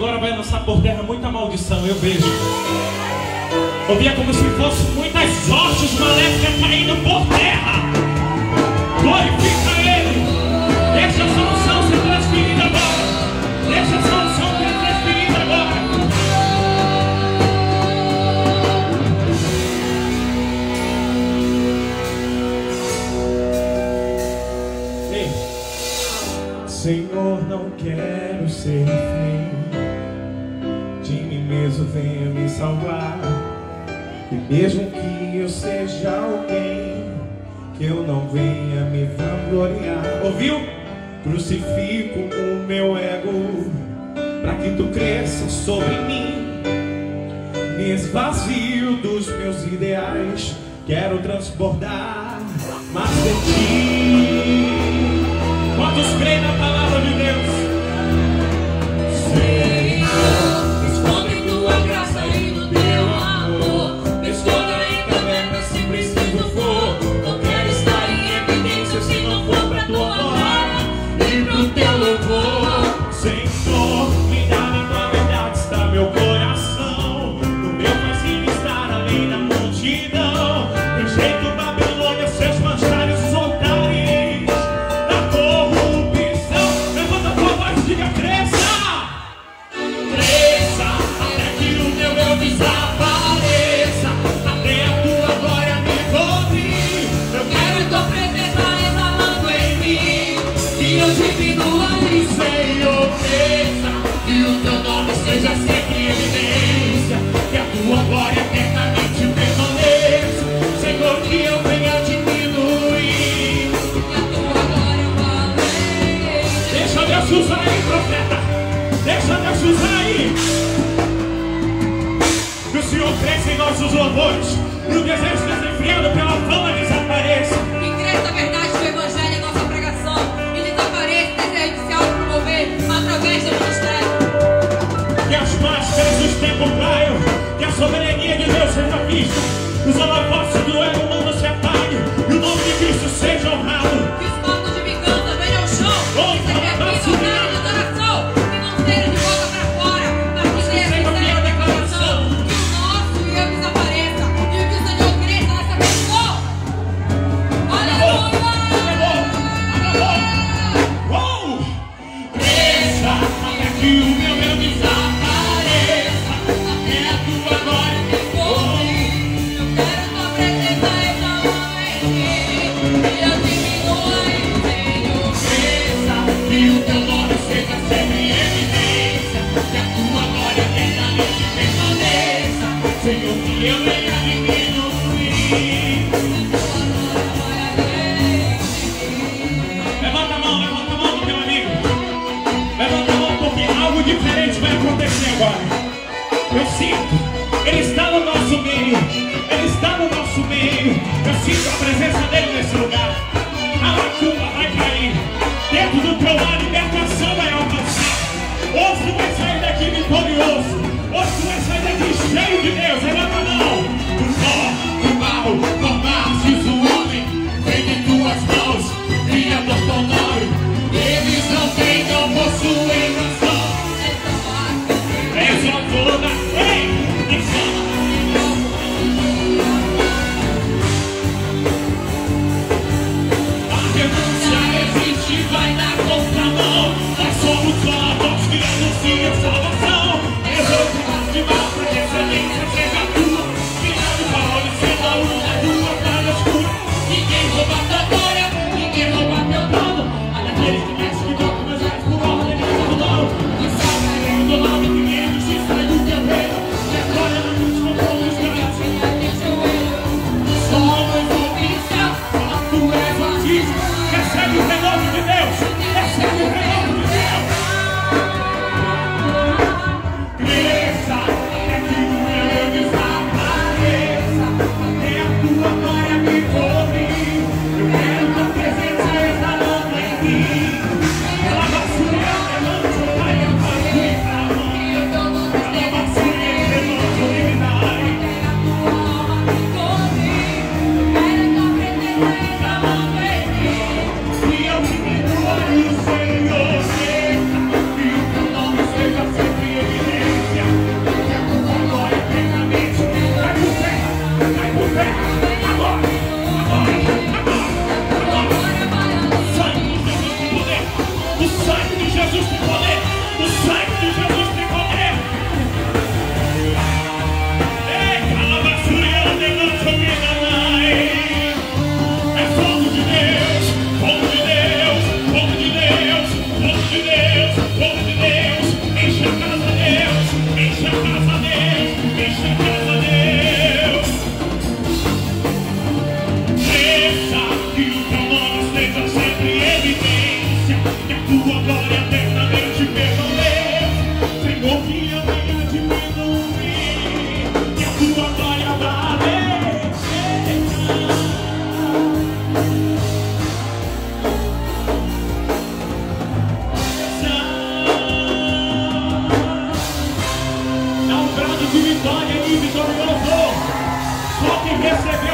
agora vai lançar por terra muita maldição, eu vejo. Eu via como se fossem muitas hostes maléficas caindo por terra. Glorifica Ele. Deixa a solução ser transferida agora. Deixa a solução ser transferida agora. Ei. Senhor, não quero ser refém de mim mesmo, venha me salvar. E mesmo que eu seja alguém, que eu não venha me vangloriar. Ouviu? Crucifico o meu ego para que tu cresças sobre mim. Me esvazio dos meus ideais, quero transbordar mais de ti. Quantos creem na palavra de Deus? Senhor, esconde tua graça e no teu amor. Esconda em caverna se preciso for. Não quero estar em evidência se não for pra tua glória e pro teu louvor. Senhor, cuidado em tua verdade está meu coração. O meu faz estar além da multidão. Rejeito Babilônia, seus manchares, os altares da corrupção. Levanta a tua voz e diga: cresça! Cresça, até que o teu eu desapareça, até a tua glória me cobrir. Eu quero tua presença exalando em mim, que eu diminua em Senhor. Cresça, que o teu nome seja sempre em evidência, que a tua glória eternamente permaneça. Senhor, que eu venha diminuir, que a tua glória valeça. Deixa Deus usar aí, profeta. Deixa Deus usar aí. Que o Senhor cresça em nossos louvores e o desejo desenfreado pela fama desapareça. Que cresça a verdade do Evangelho em nossa pregação e desapareça o desejo de se autopromover através do ministério. Que as máscaras dos tempos caiam, que a soberania de Deus seja vista, os holofotes do ego humano se apaguem e o nome de Cristo seja honrado. Que os palcos de vingança venham ao chão, que sacrifício, oferta de adoração, que não seja de boca pra fora, mas que seja sincera declaração. Que o nosso eu desapareça e o que o Senhor cresça nessa pessoa. Aleluia! Uou! Cresça, até que o meu eu desapareça, até a tua glória me cobrir. Eu quero tua presença exalando em mim, que eu diminua em Senhor. Cresça, que o teu nome seja sempre em evidência, que a tua glória eternamente permaneça. Senhor, que eu venha diminuir. Levanta a mão, meu amigo. Levanta a mão, porque algo diferente vai acontecer agora. Eu sinto, Ele está no nosso meio. Ele está no nosso meio. Eu sinto a presença dEle nesse lugar. A macumba vai cair. Dentro do teu lar, a libertação vai alcançar. Hoje tu vai sair daqui vitorioso. Hoje tu vai sair daqui cheio de Deus. Levanta a mão. O mal, formaste o homem, vem de tuas mãos, criador teu nome. Eles não têm, não possuem nação. Exaltou, ei, exalta. A renúncia existe, vai na contramão. Nós somos só a voz que anuncia salvação. Exalte mais de mal, pra que excelência seja tua. Final de Paulo, sendo a luz da tua palha escura. Ninguém rouba tua glória, ninguém rouba teu trono. Senhor, que eu venha diminuir, que a tua glória dá um brado de vitória aí, vitorioso. Só quem recebeu